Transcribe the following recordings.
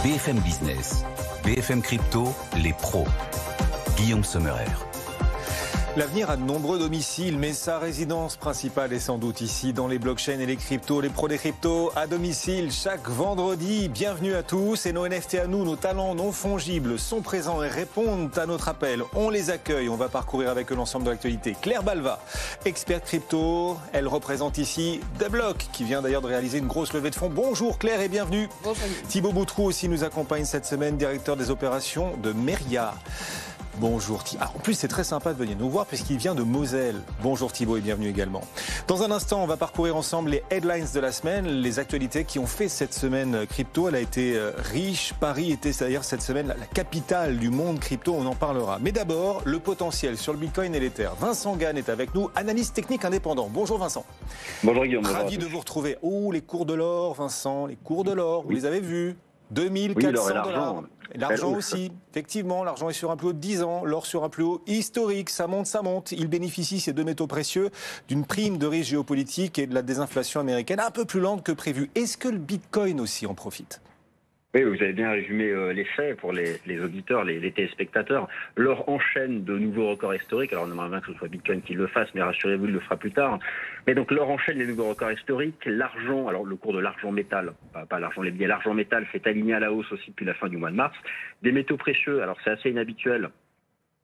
BFM Business, BFM Crypto, les pros. Guillaume Sommerer. L'avenir a de nombreux domiciles, mais sa résidence principale est sans doute ici, dans les blockchains et les cryptos. Les pros des cryptos à domicile chaque vendredi. Bienvenue à tous. Et nos NFT à nous, nos talents non fongibles sont présents et répondent à notre appel. On les accueille. On va parcourir avec eux l'ensemble de l'actualité. Claire Balva, experte crypto. Elle représente ici The Block, qui vient d'ailleurs de réaliser une grosse levée de fonds. Bonjour Claire et bienvenue. Bonjour. Thibaut Boutroux aussi nous accompagne cette semaine, directeur des opérations de Meria. Bonjour Thibaut. En plus, c'est très sympa de venir nous voir puisqu'il vient de Moselle. Bonjour Thibaut et bienvenue également. Dans un instant, on va parcourir ensemble les headlines de la semaine, les actualités qui ont fait cette semaine crypto. Elle a été riche. Paris était d'ailleurs cette semaine la capitale du monde crypto. On en parlera. Mais d'abord, le potentiel sur le Bitcoin et l'Ether. Vincent Gann est avec nous, analyste technique indépendant. Bonjour Vincent. Bonjour Guillaume. Ravi de vous retrouver. Oh, les cours de l'or, Vincent, les cours de l'or, vous les avez vus? 2400 $. L'argent aussi, effectivement, l'argent est sur un plus haut de 10 ans, l'or sur un plus haut historique, ça monte. Il bénéficie, ces deux métaux précieux, d'une prime de risque géopolitique et de la désinflation américaine un peu plus lente que prévu. Est-ce que le Bitcoin aussi en profite ? Oui, vous avez bien résumé les faits pour les auditeurs, les téléspectateurs. L'or enchaîne de nouveaux records historiques. Alors, on aimerait bien que ce soit Bitcoin qui le fasse, mais rassurez-vous, il le fera plus tard. Mais donc, l'or enchaîne les nouveaux records historiques. L'argent, alors le cours de l'argent métal, pas l'argent les billets, l'argent métal s'est aligné à la hausse aussi depuis la fin du mois de mars. Des métaux précieux, alors c'est assez inhabituel,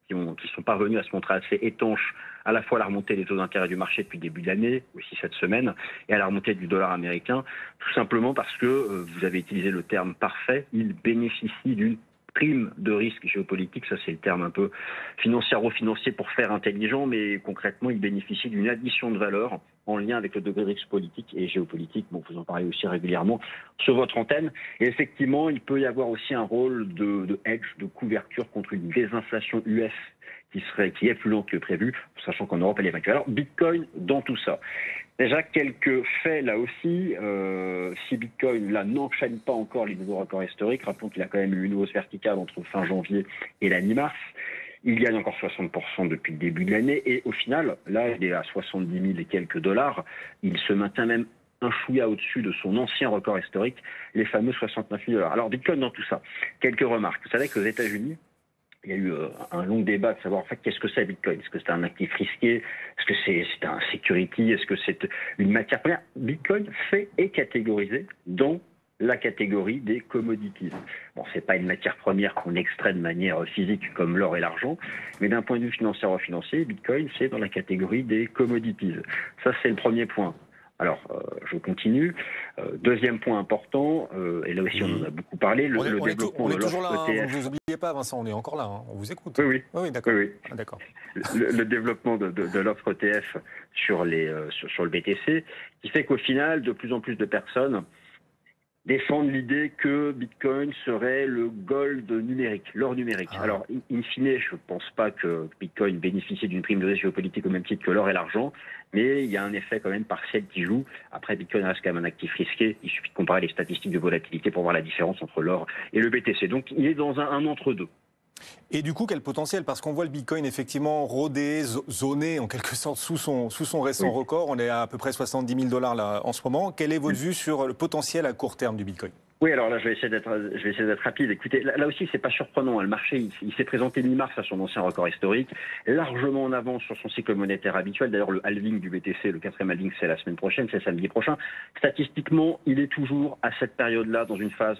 qui sont parvenus à se montrer assez étanches, à la fois à la remontée des taux d'intérêt du marché depuis le début de l'année, aussi cette semaine, et à la remontée du dollar américain, tout simplement parce que, vous avez utilisé le terme parfait, il bénéficie d'une prime de risque géopolitique, ça c'est le terme un peu financier pour faire intelligent, mais concrètement il bénéficie d'une addition de valeur en lien avec le degré de risque politique et géopolitique. Bon, vous en parlez aussi régulièrement sur votre antenne. Et effectivement, il peut y avoir aussi un rôle de hedge, de couverture contre une désinflation US qui est plus lente que prévu, sachant qu'en Europe elle est vaincue. Alors Bitcoin dans tout ça. Déjà quelques faits là aussi. Si Bitcoin là n'enchaîne pas encore les nouveaux records historiques, rappelons qu'il a quand même eu une hausse verticale entre fin janvier et la mi-mars. Il gagne encore 60% depuis le début de l'année et au final, là il est à 70 000 et quelques dollars. Il se maintient même un chouïa au-dessus de son ancien record historique, les fameux 69 000 $. Alors Bitcoin dans tout ça, quelques remarques. Vous savez qu'aux États-Unis, il y a eu un long débat de savoir en fait qu'est-ce que c'est Bitcoin. Est-ce que c'est un actif risqué? Est-ce que c'est un security? Est-ce que c'est une matière première? Bitcoin est catégorisé dans la catégorie des commodities. Bon, c'est pas une matière première qu'on extrait de manière physique comme l'or et l'argent, mais d'un point de vue financier, Bitcoin, c'est dans la catégorie des commodities. Ça, c'est le premier point. Alors, je continue. Deuxième point important, et là aussi on en a beaucoup parlé, le développement de l'offre ETF. Vous n'oubliez pas Vincent, on est encore là, on vous écoute. Oui, d'accord. Oui. Ah, d'accord. Le développement de l'offre ETF sur le BTC, qui fait qu'au final, de plus en plus de personnes défendent l'idée que Bitcoin serait le gold numérique, l'or numérique. Alors, in fine, je ne pense pas que Bitcoin bénéficie d'une prime de risque géopolitique au même titre que l'or et l'argent, mais il y a un effet quand même partiel qui joue. Après, Bitcoin reste quand même un actif risqué. Il suffit de comparer les statistiques de volatilité pour voir la différence entre l'or et le BTC. Donc, il est dans un entre-deux. Et du coup, quel potentiel? Parce qu'on voit le Bitcoin effectivement rôder, zoner en quelque sorte sous son récent record. On est à peu près 70 000 $ là en ce moment. Quelle est votre vue sur le potentiel à court terme du Bitcoin? Oui, alors là, je vais essayer d'être rapide. Écoutez, là aussi, c'est pas surprenant. Le marché, il s'est présenté mi-mars à son ancien record historique, largement en avance sur son cycle monétaire habituel. D'ailleurs, le halving du BTC, le 4e halving, c'est la semaine prochaine, c'est samedi prochain. Statistiquement, il est toujours à cette période-là dans une phase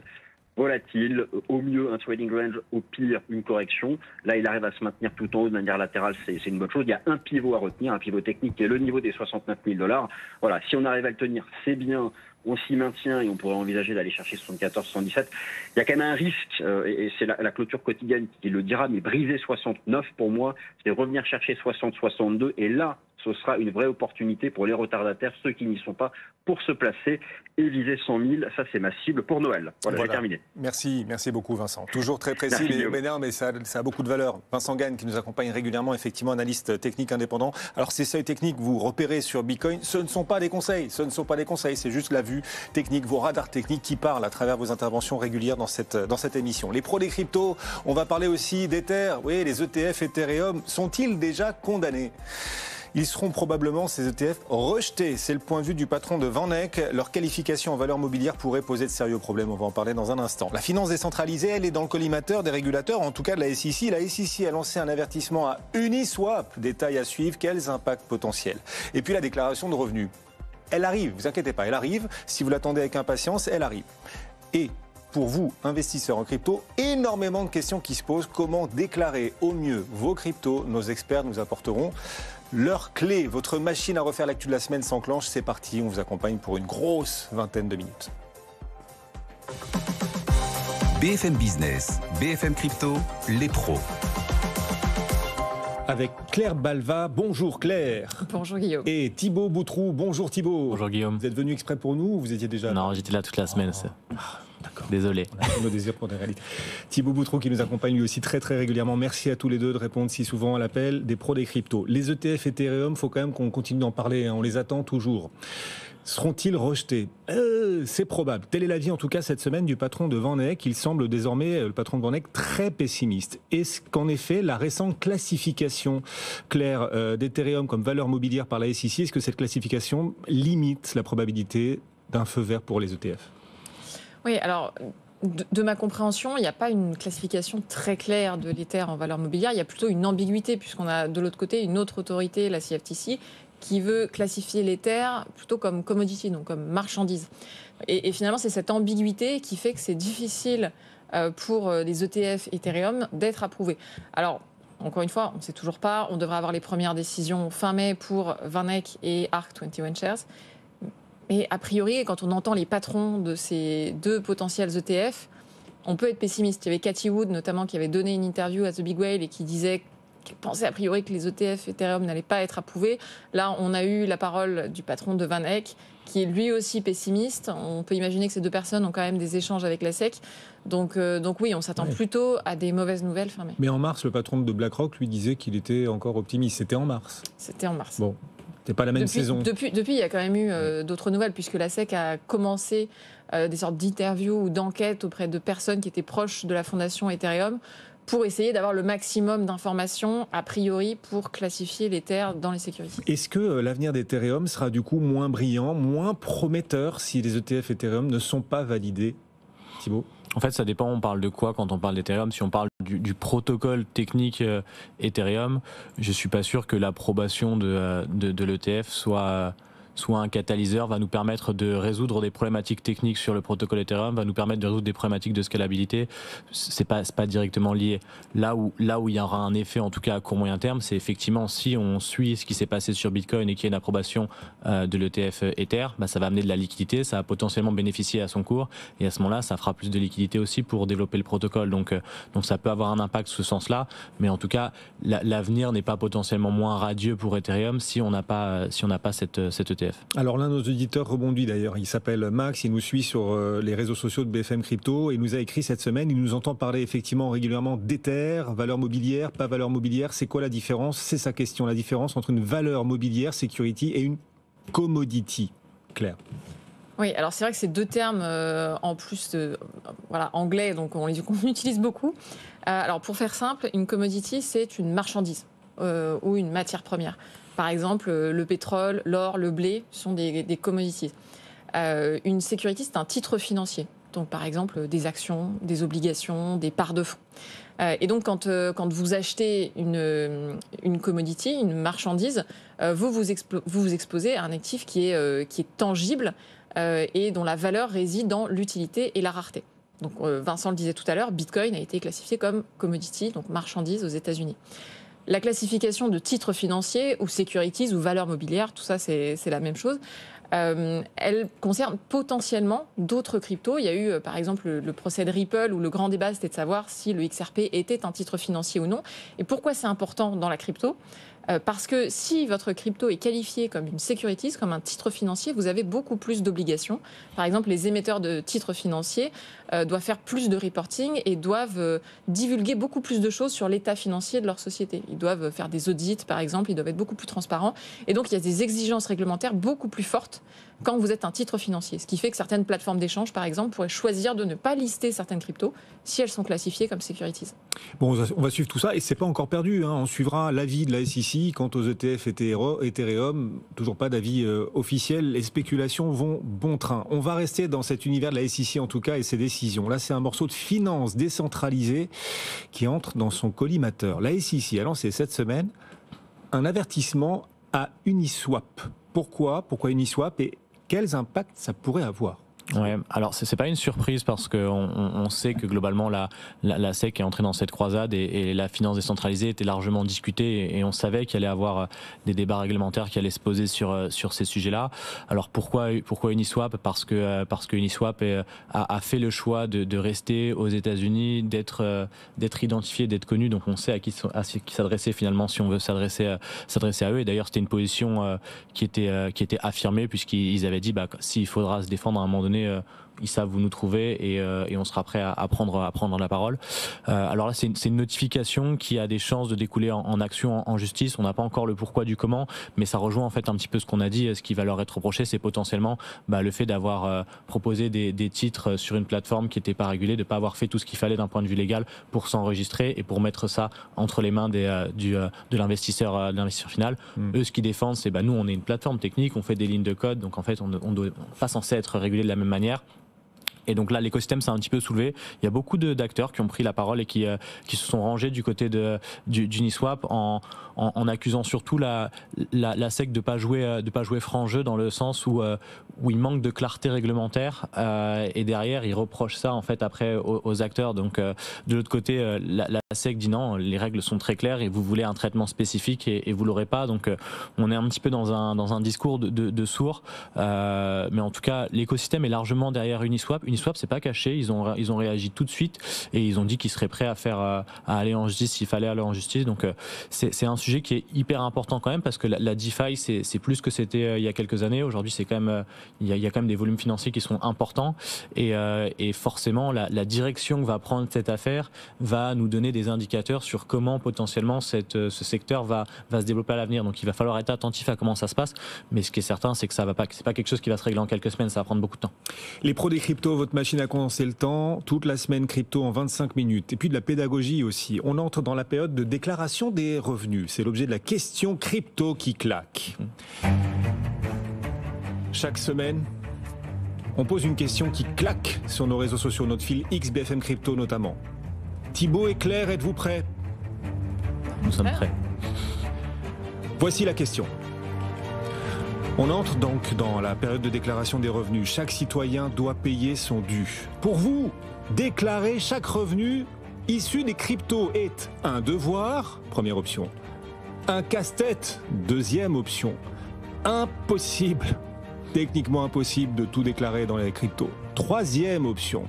volatile, au mieux un trading range, au pire une correction. Là, il arrive à se maintenir tout en haut de manière latérale, c'est une bonne chose. Il y a un pivot à retenir, un pivot technique qui est le niveau des 69 000 $. Voilà, si on arrive à le tenir, c'est bien, on s'y maintient et on pourrait envisager d'aller chercher 74, 77. Il y a quand même un risque, et c'est la clôture quotidienne qui le dira, mais briser 69 pour moi, c'est revenir chercher 60, 62 et là, ce sera une vraie opportunité pour les retardataires, ceux qui n'y sont pas, pour se placer et viser 100 000. Ça, c'est ma cible pour Noël. Voilà. J'ai terminé. Merci beaucoup Vincent. Toujours très précis, mais ça a beaucoup de valeur. Vincent Gann qui nous accompagne régulièrement, effectivement, analyste technique indépendant. Alors ces seuils techniques, vous repérez sur Bitcoin, ce ne sont pas des conseils, c'est juste la vue technique, vos radars techniques qui parlent à travers vos interventions régulières dans cette émission. Les pros des cryptos, on va parler aussi d'Ether. Oui, les ETF Ethereum sont-ils déjà condamnés ? Ils seront probablement, ces ETF, rejetés. C'est le point de vue du patron de VanEck. Leur qualification en valeur mobilière pourrait poser de sérieux problèmes. On va en parler dans un instant. La finance décentralisée, elle est dans le collimateur des régulateurs, en tout cas de la SEC. La SEC a lancé un avertissement à Uniswap. Détail à suivre. Quels impacts potentiels? Et puis la déclaration de revenus. Elle arrive, vous inquiétez pas, elle arrive. Si vous l'attendez avec impatience, elle arrive. Et pour vous, investisseurs en crypto, énormément de questions qui se posent. Comment déclarer au mieux vos cryptos? Nos experts nous apporteront leurs clés. Votre machine à refaire l'actu de la semaine s'enclenche. C'est parti, on vous accompagne pour une grosse vingtaine de minutes. BFM Business, BFM Crypto, les pros. Avec Claire Balva. Bonjour Claire. Bonjour Guillaume. Et Thibaut Boutroux. Bonjour Thibaut. Bonjour Guillaume. Vous êtes venu exprès pour nous ou vous étiez déjà là? Non, j'étais là toute la semaine. D'accord. Désolé. On a tous nos désirs pour des réalités. Thibaut Boutroux qui nous accompagne lui aussi très régulièrement. Merci à tous les deux de répondre si souvent à l'appel des pros des cryptos. Les ETF Ethereum, il faut quand même qu'on continue d'en parler. On les attend toujours. Seront-ils rejetés? C'est probable. Tel est l'avis en tout cas cette semaine du patron de VanEck. Il semble désormais, le patron de VanEck, très pessimiste. Est-ce qu'en effet, la récente classification, Claire, d'Ethereum comme valeur mobilière par la SEC, est-ce que cette classification limite la probabilité d'un feu vert pour les ETF? Oui, alors, de ma compréhension, il n'y a pas une classification très claire de l'Ether en valeur mobilière. Il y a plutôt une ambiguïté, puisqu'on a de l'autre côté une autre autorité, la CFTC, qui veut classifier l'Ether plutôt comme commodity, donc comme marchandise. Et finalement, c'est cette ambiguïté qui fait que c'est difficile pour les ETF Ethereum d'être approuvés. Alors, encore une fois, on ne sait toujours pas. On devrait avoir les premières décisions fin mai pour VanEck et ARK 21 Shares. Mais a priori, quand on entend les patrons de ces deux potentiels ETF, on peut être pessimiste. Il y avait Cathie Wood, notamment, qui avait donné une interview à The Big Whale et qui disait qu'elle pensait a priori que les ETF Ethereum n'allaient pas être approuvés. Là, on a eu la parole du patron de VanEck, qui est lui aussi pessimiste. On peut imaginer que ces deux personnes ont quand même des échanges avec la SEC. Donc oui, on s'attend plutôt à des mauvaises nouvelles fin mai. Mais en mars, le patron de BlackRock lui disait qu'il était encore optimiste. C'était en mars. C'était en mars. Bon. C'est pas la même saison. Depuis, il y a quand même eu d'autres nouvelles, puisque la SEC a commencé des sortes d'interviews ou d'enquêtes auprès de personnes qui étaient proches de la fondation Ethereum pour essayer d'avoir le maximum d'informations, a priori, pour classifier l'Ether dans les securities. Est-ce que l'avenir d'Ethereum sera du coup moins brillant, moins prometteur si les ETF Ethereum ne sont pas validés? Thibaut? En fait, ça dépend, on parle de quoi quand on parle d'Ethereum. Si on parle du protocole technique Ethereum, je ne suis pas sûr que l'approbation de l'ETF soit un catalyseur, va nous permettre de résoudre des problématiques techniques sur le protocole Ethereum, va nous permettre de résoudre des problématiques de scalabilité. C'est pas directement lié. Là où il y aura un effet, en tout cas à court moyen terme, c'est effectivement si on suit ce qui s'est passé sur Bitcoin et qu'il y a une approbation de l'ETF Ether, ça va amener de la liquidité, ça va potentiellement bénéficier à son cours et à ce moment-là, ça fera plus de liquidité aussi pour développer le protocole. Donc ça peut avoir un impact ce sens-là, mais en tout cas, l'avenir n'est pas potentiellement moins radieux pour Ethereum si on n'a pas cet ETF. Alors l'un de nos auditeurs rebondit d'ailleurs, il s'appelle Max, il nous suit sur les réseaux sociaux de BFM Crypto et il nous a écrit cette semaine, il nous entend parler effectivement régulièrement d'Ether, valeur mobilière, pas valeur mobilière, c'est quoi la différence? C'est sa question, la différence entre une valeur mobilière, security et une commodity. Claire. Oui, alors c'est vrai que ces deux termes, en plus anglais, donc on utilise beaucoup. Alors pour faire simple, une commodity, c'est une marchandise ou une matière première. Par exemple, le pétrole, l'or, le blé sont des commodities. Une security, c'est un titre financier. Donc, par exemple, des actions, des obligations, des parts de fonds. Et donc, quand vous achetez une commodity, une marchandise, vous vous exposez à un actif qui est tangible et dont la valeur réside dans l'utilité et la rareté. Donc, Vincent le disait tout à l'heure, Bitcoin a été classifié comme commodity, donc marchandise aux États-Unis. La classification de titres financiers ou securities ou valeurs mobilières, tout ça c'est la même chose. Elle concerne potentiellement d'autres cryptos. Il y a eu par exemple le procès de Ripple où le grand débat c'était de savoir si le XRP était un titre financier ou non. Et pourquoi c'est important dans la crypto ? Parce que si votre crypto est qualifié comme une securities, comme un titre financier, vous avez beaucoup plus d'obligations. Par exemple, les émetteurs de titres financiers doivent faire plus de reporting et doivent divulguer beaucoup plus de choses sur l'état financier de leur société. Ils doivent faire des audits, par exemple, ils doivent être beaucoup plus transparents. Et donc, il y a des exigences réglementaires beaucoup plus fortes quand vous êtes un titre financier. Ce qui fait que certaines plateformes d'échange, par exemple, pourraient choisir de ne pas lister certaines cryptos si elles sont classifiées comme securities. Bon, on va suivre tout ça et c'est pas encore perdu. On suivra l'avis de la SEC quant aux ETF Ethereum. Toujours pas d'avis officiel. Les spéculations vont bon train. On va rester dans cet univers de la SEC en tout cas et ses décisions. Là, c'est un morceau de finance décentralisée qui entre dans son collimateur. La SEC a lancé cette semaine un avertissement à Uniswap. Pourquoi Uniswap et quels impacts ça pourrait avoir ? Ouais, alors c'est pas une surprise parce qu'on sait que globalement la SEC est entrée dans cette croisade et la finance décentralisée était largement discutée et on savait qu'il allait y avoir des débats réglementaires qui allaient se poser sur ces sujets-là. Alors pourquoi Uniswap ? Parce que Uniswap a fait le choix de rester aux États-Unis, d'être identifié, d'être connu. Donc on sait à qui s'adresser finalement si on veut s'adresser à eux. Et d'ailleurs c'était une position qui était affirmée puisqu'ils avaient dit s'il faudra se défendre à un moment donné, ils savent où nous trouver et on sera prêt à prendre la parole. Alors là, c'est une notification qui a des chances de découler en action en justice. On n'a pas encore le pourquoi du comment, mais ça rejoint en fait un petit peu ce qu'on a dit. Ce qui va leur être reproché, c'est potentiellement le fait d'avoir proposé des titres sur une plateforme qui n'était pas régulée, de ne pas avoir fait tout ce qu'il fallait d'un point de vue légal pour s'enregistrer et pour mettre ça entre les mains de l'investisseur final. Eux, ce qu'ils défendent, c'est nous, on est une plateforme technique, on fait des lignes de code, donc en fait, on doit pas censé être régulé de la même manière. Et donc là, l'écosystème s'est un petit peu soulevé. Il y a beaucoup d'acteurs qui ont pris la parole et qui se sont rangés du côté d'Uniswap en accusant surtout la SEC de pas jouer franc jeu dans le sens où il manque de clarté réglementaire et derrière ils reprochent ça en fait après aux acteurs. Donc de l'autre côté, la SEC dit non, les règles sont très claires et vous voulez un traitement spécifique et vous l'aurez pas. Donc on est un petit peu dans un discours de sourds. Mais en tout cas, l'écosystème est largement derrière Uniswap. Uniswap, c'est pas caché. Ils ont réagi tout de suite et ils ont dit qu'ils seraient prêts à aller en justice s'il fallait aller en justice. Donc c'est un sujet qui est hyper important quand même parce que la DeFi c'est plus que c'était il y a quelques années. Aujourd'hui, c'est quand même il y a quand même des volumes financiers qui sont importants et forcément la direction que va prendre cette affaire va nous donner des indicateurs sur comment potentiellement ce secteur va se développer à l'avenir. Donc il va falloir être attentif à comment ça se passe. Mais ce qui est certain, c'est que c'est pas quelque chose qui va se régler en quelques semaines. Ça va prendre beaucoup de temps. Les pros des cryptos, votre machine à condenser le temps, toute la semaine crypto en 25 minutes. Et puis de la pédagogie aussi. On entre dans la période de déclaration des revenus. C'est l'objet de la question crypto qui claque. Chaque semaine, on pose une question qui claque sur nos réseaux sociaux, notre fil X BFM Crypto notamment. Thibaut et Claire, êtes-vous prêts ? Nous sommes prêts. Voici la question. On entre donc dans la période de déclaration des revenus. Chaque citoyen doit payer son dû. Pour vous, déclarer chaque revenu issu des cryptos est un devoir, première option. Un casse-tête, deuxième option. Impossible, techniquement impossible de tout déclarer dans les cryptos. Troisième option.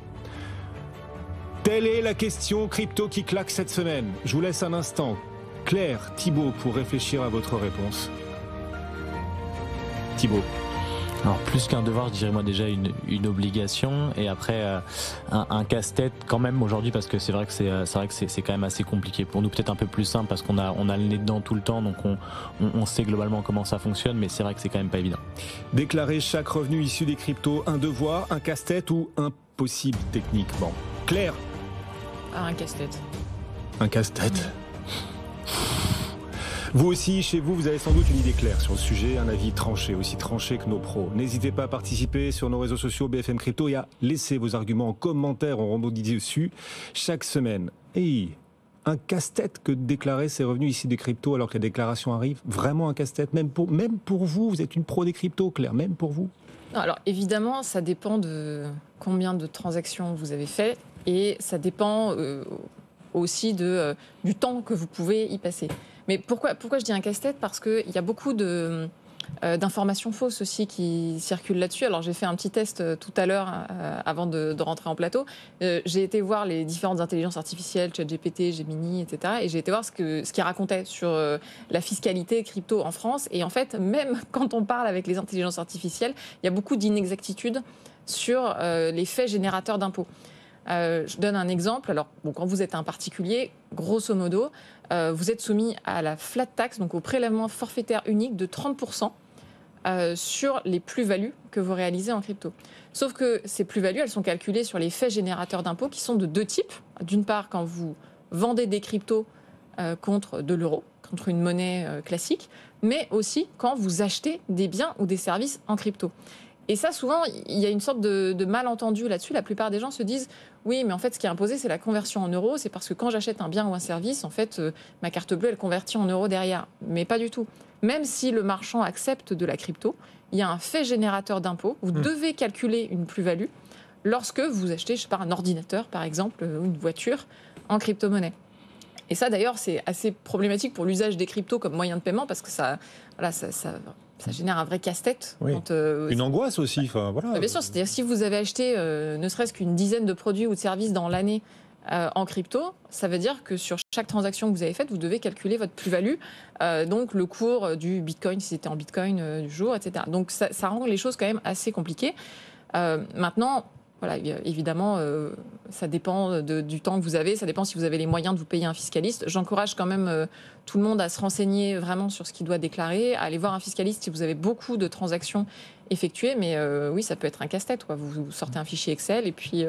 Telle est la question crypto qui claque cette semaine. Je vous laisse un instant, Claire, Thibaut, pour réfléchir à votre réponse. Thibaut. Alors plus qu'un devoir, je dirais moi déjà une obligation et après un casse-tête quand même aujourd'hui parce que c'est vrai que c'est quand même assez compliqué pour nous, peut-être un peu plus simple parce qu'on a le nez dedans tout le temps donc on sait globalement comment ça fonctionne, mais c'est vrai que c'est quand même pas évident. Déclarer chaque revenu issu des cryptos, un devoir, un casse-tête ou impossible techniquement. Claire. Un casse-tête. Un casse-tête. Vous aussi, chez vous, vous avez sans doute une idée claire sur le sujet, un avis tranché, aussi tranché que nos pros. N'hésitez pas à participer sur nos réseaux sociaux BFM Crypto et à laisser vos arguments en commentaire, on rebondit dessus chaque semaine. Et un casse-tête que de déclarer ses revenus ici des cryptos alors que la déclaration arrive, vraiment un casse-tête, même pour vous, vous êtes une pro des cryptos, Claire, même pour vous. Alors évidemment, ça dépend de combien de transactions vous avez fait et ça dépend aussi du temps que vous pouvez y passer. Mais pourquoi je dis un casse-tête ? Parce qu'il y a beaucoup d'informations fausses aussi qui circulent là-dessus. Alors j'ai fait un petit test tout à l'heure avant de rentrer en plateau. J'ai été voir les différentes intelligences artificielles, ChatGPT, Gemini, etc. Et j'ai été voir ce qu'ils racontaient sur la fiscalité crypto en France. Et en fait, même quand on parle avec les intelligences artificielles, il y a beaucoup d'inexactitudes sur les faits générateurs d'impôts. Je donne un exemple. Alors, quand vous êtes un particulier, grosso modo, vous êtes soumis à la flat tax, donc au prélèvement forfaitaire unique de 30% sur les plus-values que vous réalisez en crypto. Sauf que ces plus-values, elles sont calculées sur les faits générateurs d'impôts qui sont de deux types. D'une part, quand vous vendez des cryptos contre de l'euro, contre une monnaie classique, mais aussi quand vous achetez des biens ou des services en crypto. Et ça, souvent, il y a une sorte de malentendu là-dessus. La plupart des gens se disent « Oui, mais en fait, ce qui est imposé, c'est la conversion en euros. C'est parce que quand j'achète un bien ou un service, en fait, ma carte bleue, elle convertit en euros derrière. » Mais pas du tout. Même si le marchand accepte de la crypto, il y a un fait générateur d'impôts. Vous devez calculer une plus-value lorsque vous achetez, je sais pas, un ordinateur, par exemple, ou une voiture en crypto-monnaie. Et ça, d'ailleurs, c'est assez problématique pour l'usage des cryptos comme moyen de paiement parce que ça génère un vrai casse-tête. Oui. Une angoisse aussi. Voilà. Bien sûr, c'est-à-dire si vous avez acheté ne serait-ce qu'une dizaine de produits ou de services dans l'année en crypto, ça veut dire que sur chaque transaction que vous avez faite, vous devez calculer votre plus-value, donc le cours du Bitcoin, si c'était en Bitcoin du jour, etc. Donc ça rend les choses quand même assez compliquées. Maintenant, voilà, évidemment, ça dépend du temps que vous avez, ça dépend si vous avez les moyens de vous payer un fiscaliste. J'encourage quand même tout le monde à se renseigner vraiment sur ce qu'il doit déclarer, à aller voir un fiscaliste si vous avez beaucoup de transactions effectuées, mais oui, ça peut être un casse-tête, quoi. Vous sortez un fichier Excel et puis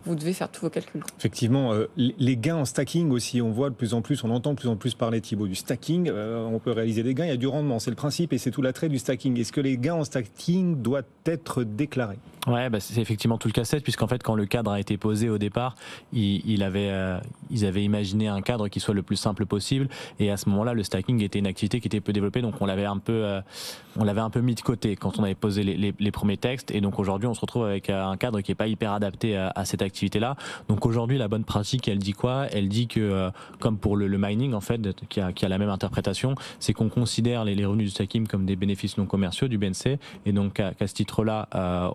vous devez faire tous vos calculs. Effectivement, les gains en stacking aussi, on voit de plus en plus, on entend de plus en plus parler, Thibaut, du stacking. On peut réaliser des gains, il y a du rendement, c'est le principe et c'est tout l'attrait du stacking. Est-ce que les gains en stacking doivent être déclarés ? Ouais, c'est effectivement tout le casse-tête, puisqu'en fait, quand le cadre a été posé au départ, ils avaient imaginé un cadre qui soit le plus simple possible, et à ce moment-là, le stacking était une activité qui était peu développée, donc on l'avait un peu mis de côté quand on avait posé les premiers textes, et donc aujourd'hui, on se retrouve avec un cadre qui est pas hyper adapté à cette activité-là. Donc aujourd'hui, la bonne pratique, elle dit quoi ? Elle dit que, comme pour le mining, en fait, qui a la même interprétation, c'est qu'on considère les revenus du stacking comme des bénéfices non commerciaux du BNC, et donc qu'à ce titre-là,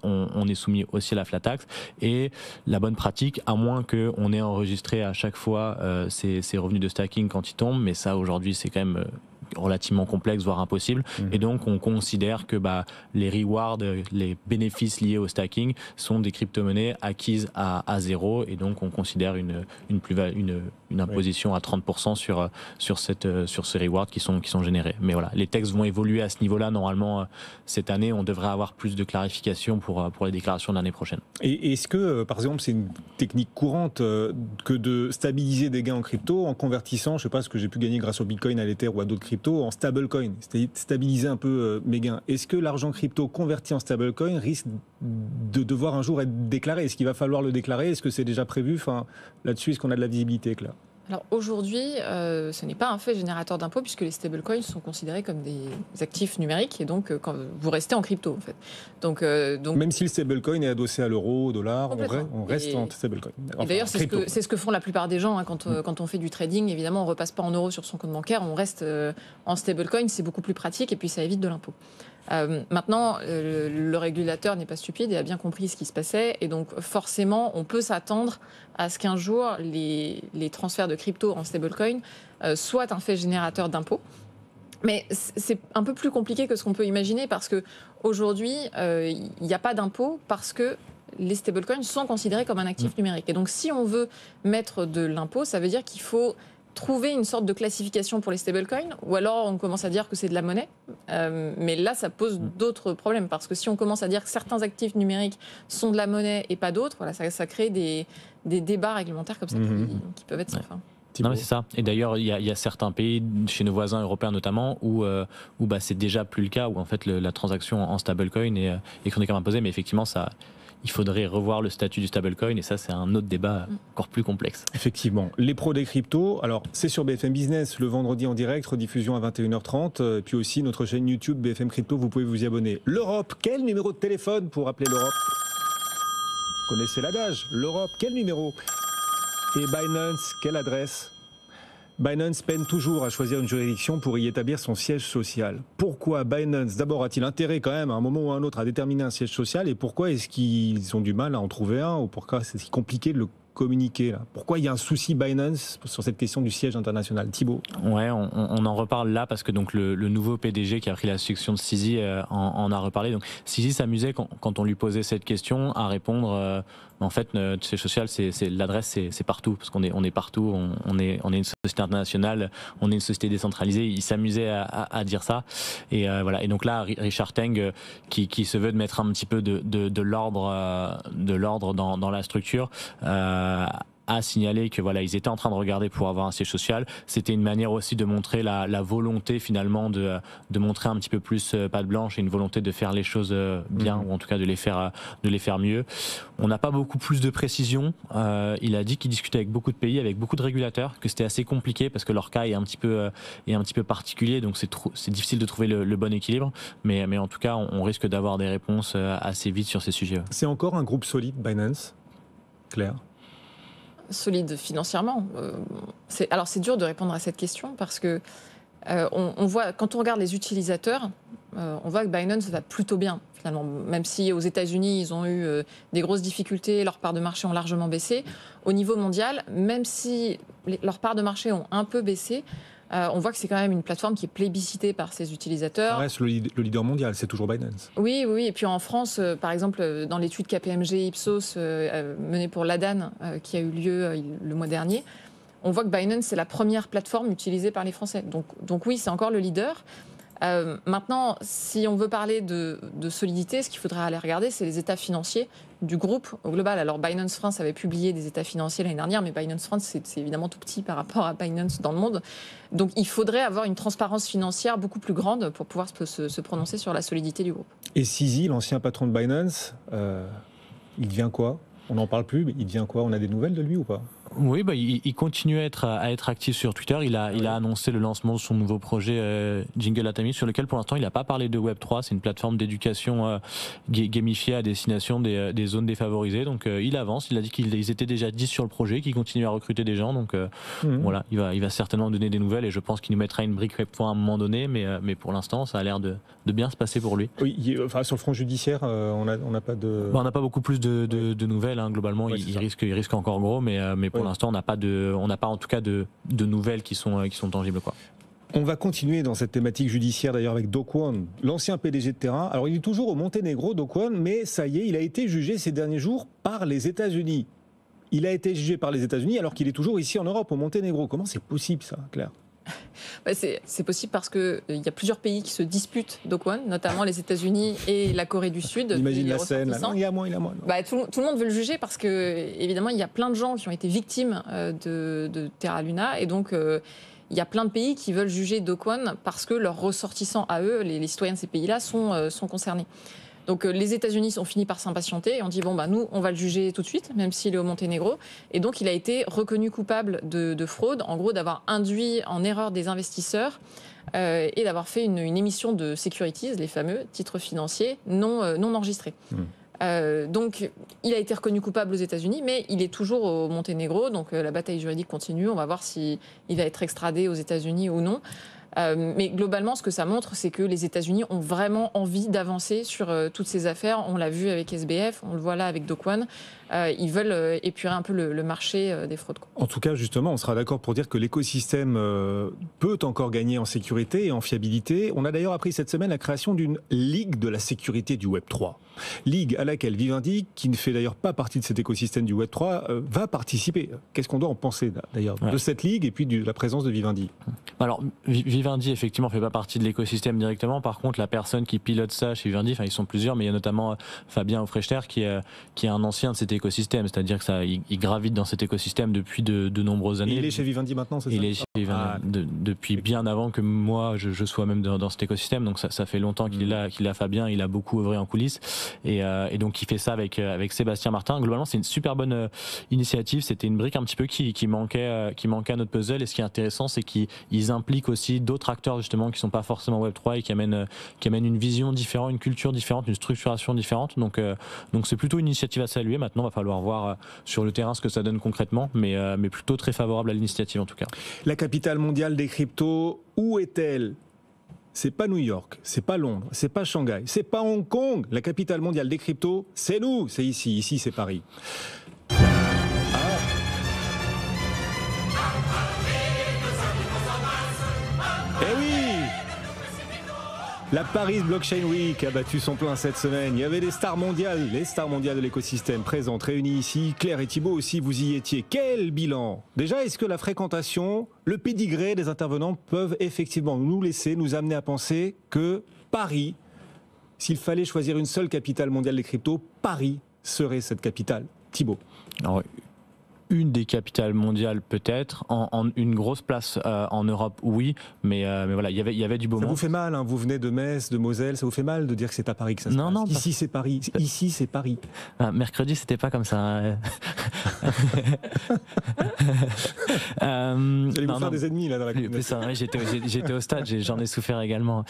on est soumis aussi à la flat tax. Et la bonne pratique, à moins qu'on ait enregistré à chaque fois ces revenus de stacking quand ils tombent, mais ça aujourd'hui c'est quand même relativement complexe, voire impossible. Et donc on considère que les rewards, les bénéfices liés au stacking sont des crypto-monnaies acquises à zéro, et donc on considère une imposition à 30% sur ces rewards qui sont générés. Mais voilà, les textes vont évoluer à ce niveau-là. Normalement, cette année, on devrait avoir plus de clarifications pour les déclarations de l'année prochaine. Et est-ce que, par exemple, c'est une technique courante que de stabiliser des gains en crypto en convertissant, je sais pas, ce que j'ai pu gagner grâce au Bitcoin, à l'Ether ou à d'autres cryptos, en stablecoin, c'est-à-dire stabiliser un peu mes gains. Est-ce que l'argent crypto converti en stablecoin risque de devoir un jour être déclaré ? Est-ce qu'il va falloir le déclarer ? Est-ce que c'est déjà prévu ? Là-dessus, est-ce qu'on a de la visibilité, Claire ? Alors aujourd'hui, ce n'est pas un fait générateur d'impôts puisque les stablecoins sont considérés comme des actifs numériques et donc quand vous restez en crypto en fait. Donc même si le stablecoin est adossé à l'euro, au dollar, on reste en stablecoin. Enfin, et d'ailleurs, c'est ce que font la plupart des gens quand on fait du trading. Évidemment, on ne repasse pas en euros sur son compte bancaire, on reste en stablecoin, c'est beaucoup plus pratique et puis ça évite de l'impôt. Maintenant, le régulateur n'est pas stupide et a bien compris ce qui se passait. Et donc, forcément, on peut s'attendre à ce qu'un jour, les transferts de crypto en stablecoin soient un fait générateur d'impôts. Mais c'est un peu plus compliqué que ce qu'on peut imaginer parce qu'aujourd'hui, il n'y a pas d'impôt parce que les stablecoins sont considérés comme un actif numérique. Et donc, si on veut mettre de l'impôt, ça veut dire qu'il faut trouver une sorte de classification pour les stablecoins, ou alors on commence à dire que c'est de la monnaie. Mais là, ça pose d'autres problèmes, parce que si on commence à dire que certains actifs numériques sont de la monnaie et pas d'autres, voilà, ça crée des débats réglementaires comme ça qui peuvent être sans fin. Non, mais c'est ça. Et d'ailleurs, il y a certains pays, chez nos voisins européens notamment, où c'est déjà plus le cas, où en fait la transaction en stablecoin est chroniquement imposée, mais effectivement, il faudrait revoir le statut du stablecoin, et ça, c'est un autre débat encore plus complexe. Effectivement. Les pros des cryptos, alors c'est sur BFM Business, le vendredi en direct, rediffusion à 21h30, puis aussi notre chaîne YouTube BFM Crypto, vous pouvez vous y abonner. L'Europe, quel numéro de téléphone pour appeler l'Europe ? Vous connaissez l'adage, l'Europe, quel numéro ? Et Binance, quelle adresse ? Binance peine toujours à choisir une juridiction pour y établir son siège social. Pourquoi Binance, d'abord, a-t-il intérêt quand même à un moment ou à un autre à déterminer un siège social, et pourquoi est-ce qu'ils ont du mal à en trouver un, ou pourquoi c'est si compliqué de le communiquer là ? Pourquoi il y a un souci Binance sur cette question du siège international ? Thibaut ? Ouais, on en reparle là parce que donc le nouveau PDG qui a pris la succession de Sisi en a reparlé. Donc Sisi s'amusait quand on lui posait cette question à répondre En fait, notre siège social, l'adresse, c'est partout, parce qu'on est partout, on est une société internationale, on est une société décentralisée. Il s'amusait à dire ça. Et voilà. Et donc là, Richard Teng, qui se veut de mettre un petit peu de l'ordre dans la structure, a signalé que voilà, ils étaient en train de regarder pour avoir un siège social. C'était une manière aussi de montrer la volonté finalement de montrer un petit peu plus patte blanche et une volonté de faire les choses bien, ou en tout cas de les faire mieux. On n'a pas beaucoup plus de précision. Il a dit qu'il discutait avec beaucoup de pays, avec beaucoup de régulateurs, que c'était assez compliqué parce que leur cas est un petit peu particulier, donc c'est difficile de trouver le bon équilibre. Mais en tout cas, on risque d'avoir des réponses assez vite sur ces sujets. C'est encore un groupe solide, Binance, Claire? Solide financièrement. C'est dur de répondre à cette question parce que on voit, quand on regarde les utilisateurs, on voit que Binance va plutôt bien finalement. Même si aux États-Unis ils ont eu des grosses difficultés, leurs parts de marché ont largement baissé. Au niveau mondial, même si leurs parts de marché ont un peu baissé, on voit que c'est quand même une plateforme qui est plébiscitée par ses utilisateurs. Ça reste le leader mondial, c'est toujours Binance. Oui. Et puis en France, par exemple, dans l'étude KPMG Ipsos menée pour l'ADAN, qui a eu lieu le mois dernier, on voit que Binance, c'est la première plateforme utilisée par les Français. Donc oui, c'est encore le leader. Maintenant, si on veut parler de solidité, ce qu'il faudrait aller regarder, c'est les états financiers du groupe au global. Alors Binance France avait publié des états financiers l'année dernière, mais Binance France, c'est évidemment tout petit par rapport à Binance dans le monde. Donc il faudrait avoir une transparence financière beaucoup plus grande pour pouvoir se prononcer sur la solidité du groupe. Et CZ, l'ancien patron de Binance, il devient quoi? On n'en parle plus, mais il devient quoi? On a des nouvelles de lui ou pas? Oui, il continue à être actif sur Twitter. Il a annoncé le lancement de son nouveau projet Jingle Atomy, sur lequel pour l'instant il n'a pas parlé de Web3. C'est une plateforme d'éducation gamifiée à destination des zones défavorisées. Donc il avance. Il a dit qu'ils étaient déjà 10 sur le projet, qu'il continue à recruter des gens. Donc voilà, il va certainement donner des nouvelles et je pense qu'il nous mettra une brique Web3 à un moment donné. Mais pour l'instant, ça a l'air de bien se passer pour lui. Oui, enfin, sur le front judiciaire, on n'a pas de... On n'a pas beaucoup plus de nouvelles. Hein. Globalement, il risque encore gros, mais pour l'instant, on n'a pas en tout cas de nouvelles qui sont tangibles, quoi. On va continuer dans cette thématique judiciaire d'ailleurs avec Do Kwon, l'ancien PDG de Terra. Alors il est toujours au Monténégro, Do Kwon, mais ça y est, il a été jugé ces derniers jours par les États-Unis. Il a été jugé par les États-Unis alors qu'il est toujours ici en Europe, au Monténégro. Comment c'est possible ça, Claire? C'est possible parce qu'il y a plusieurs pays qui se disputent Do Kwon, notamment les États-Unis et la Corée du Sud. Imagine la scène, là. Non, il y a moins. Tout le monde veut le juger parce que, évidemment, il y a plein de gens qui ont été victimes de Terra Luna et donc il y a plein de pays qui veulent juger Do Kwon parce que leurs ressortissants à eux, les citoyens de ces pays-là, sont concernés. Donc les États-Unis ont fini par s'impatienter et ont dit nous on va le juger tout de suite, même s'il est au Monténégro. Et donc il a été reconnu coupable de fraude, en gros d'avoir induit en erreur des investisseurs et d'avoir fait une émission de securities, les fameux titres financiers non enregistrés. Donc il a été reconnu coupable aux États-Unis, mais il est toujours au Monténégro. Donc la bataille juridique continue. On va voir s'il va être extradé aux États-Unis ou non. Mais globalement, ce que ça montre, c'est que les États-Unis ont vraiment envie d'avancer sur toutes ces affaires. On l'a vu avec SBF, on le voit là avec Do Kwon. Ils veulent épurer un peu le marché des fraudes. En tout cas, justement, on sera d'accord pour dire que l'écosystème peut encore gagner en sécurité et en fiabilité. On a d'ailleurs appris cette semaine la création d'une Ligue de la sécurité du Web3. Ligue à laquelle Vivendi, qui ne fait d'ailleurs pas partie de cet écosystème du Web3, va participer. Qu'est-ce qu'on doit en penser d'ailleurs de cette Ligue et puis de la présence de Vivendi? Alors, Vivendi, effectivement, ne fait pas partie de l'écosystème directement. Par contre, la personne qui pilote ça chez Vivendi, ils sont plusieurs, mais il y a notamment Fabien Aufrechter qui est un ancien de cet écosystème. C'est-à-dire qu'il gravite dans cet écosystème depuis de nombreuses années. Et il est chez Vivendi maintenant, c'est ça? Il est chez Vivendi depuis bien avant que moi, je sois même dans cet écosystème. Donc ça fait longtemps qu'il a Fabien. Il a beaucoup œuvré en coulisses. Et donc, il fait ça avec Sébastien Martin. Globalement, c'est une super bonne initiative. C'était une brique un petit peu qui manquait à notre puzzle. Et ce qui est intéressant, c'est qu'ils impliquent aussi d'autres acteurs, justement, qui ne sont pas forcément Web3 et qui amènent une vision différente, une culture différente, une structuration différente. Donc c'est plutôt une initiative à saluer. Maintenant, il va falloir voir sur le terrain ce que ça donne concrètement. Mais plutôt très favorable à l'initiative, en tout cas. La capitale mondiale des cryptos, où est-elle? C'est pas New York, c'est pas Londres, c'est pas Shanghai, c'est pas Hong Kong. La capitale mondiale des cryptos, c'est nous, c'est ici. Ici, c'est Paris. Eh oui! La Paris Blockchain Week a battu son plein cette semaine. Il y avait les stars mondiales de l'écosystème présentes, réunies ici. Claire et Thibaut aussi, vous y étiez. Quel bilan? Déjà, est-ce que la fréquentation, le pédigré des intervenants peuvent effectivement nous amener à penser que Paris, s'il fallait choisir une seule capitale mondiale des cryptos, Paris serait cette capitale? Thibaut. Alors, une des capitales mondiales peut-être, en une grosse place en Europe, oui, mais voilà, il y avait du beau monde. Ça vous fait mal, hein, vous venez de Metz, de Moselle, ça vous fait mal de dire que c'est à Paris que ça se passe? Non, ici c'est Paris, ici c'est Paris. Mercredi c'était pas comme ça. Vous allez vous faire des ennemis là dans la communauté. J'étais au stade, j'en ai souffert également.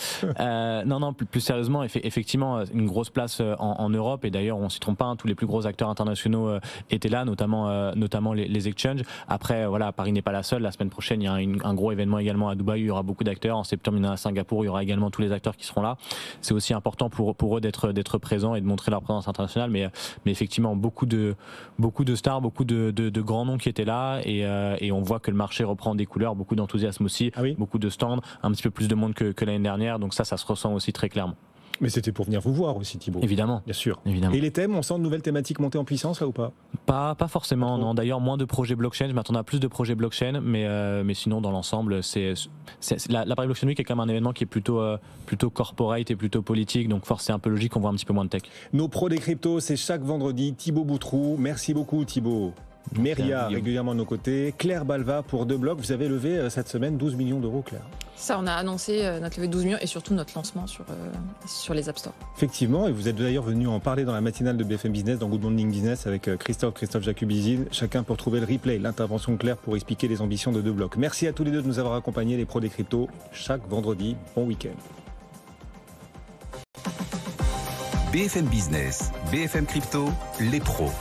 Plus sérieusement, effectivement, une grosse place en Europe, et d'ailleurs on s'y trompe pas, hein, tous les plus gros acteurs internationaux étaient là, notamment les exchanges. Après, voilà, Paris n'est pas la seule. La semaine prochaine, il y a un gros événement également à Dubaï. Il y aura beaucoup d'acteurs. En septembre, il y en a à Singapour. Il y aura également tous les acteurs qui seront là. C'est aussi important pour eux d'être présents et de montrer leur présence internationale. Mais effectivement, beaucoup de stars, beaucoup de grands noms qui étaient là. Et on voit que le marché reprend des couleurs. Beaucoup d'enthousiasme aussi. Ah oui. Beaucoup de stands. Un petit peu plus de monde que l'année dernière. Donc ça se ressent aussi très clairement. Mais c'était pour venir vous voir aussi, Thibaut. Évidemment. Bien sûr. Évidemment. Et les thèmes, on sent de nouvelles thématiques monter en puissance là ou pas? Pas forcément, non. D'ailleurs, moins de projets blockchain. Je m'attendais à plus de projets blockchain, mais sinon, dans l'ensemble, la Paris Blockchain Week est quand même un événement qui est plutôt corporate et plutôt politique. Donc, force, c'est un peu logique qu'on voit un petit peu moins de tech. Nos pros des cryptos, c'est chaque vendredi. Thibaut Boutroux. Merci beaucoup, Thibaut. Meria, régulièrement à nos côtés. Claire Balva pour 2 blocs. Vous avez levé cette semaine 12 millions d'euros, Claire. Ça, on a annoncé notre levée de 12 millions et surtout notre lancement sur les App Store. Effectivement, et vous êtes d'ailleurs venu en parler dans la matinale de BFM Business, dans Good Morning Business, avec Christophe Jacubizine. Chacun pour trouver le replay, l'intervention de Claire pour expliquer les ambitions de 2 blocs. Merci à tous les deux de nous avoir accompagnés, les pros des cryptos, chaque vendredi. Bon week-end. BFM Business, BFM Crypto, les pros.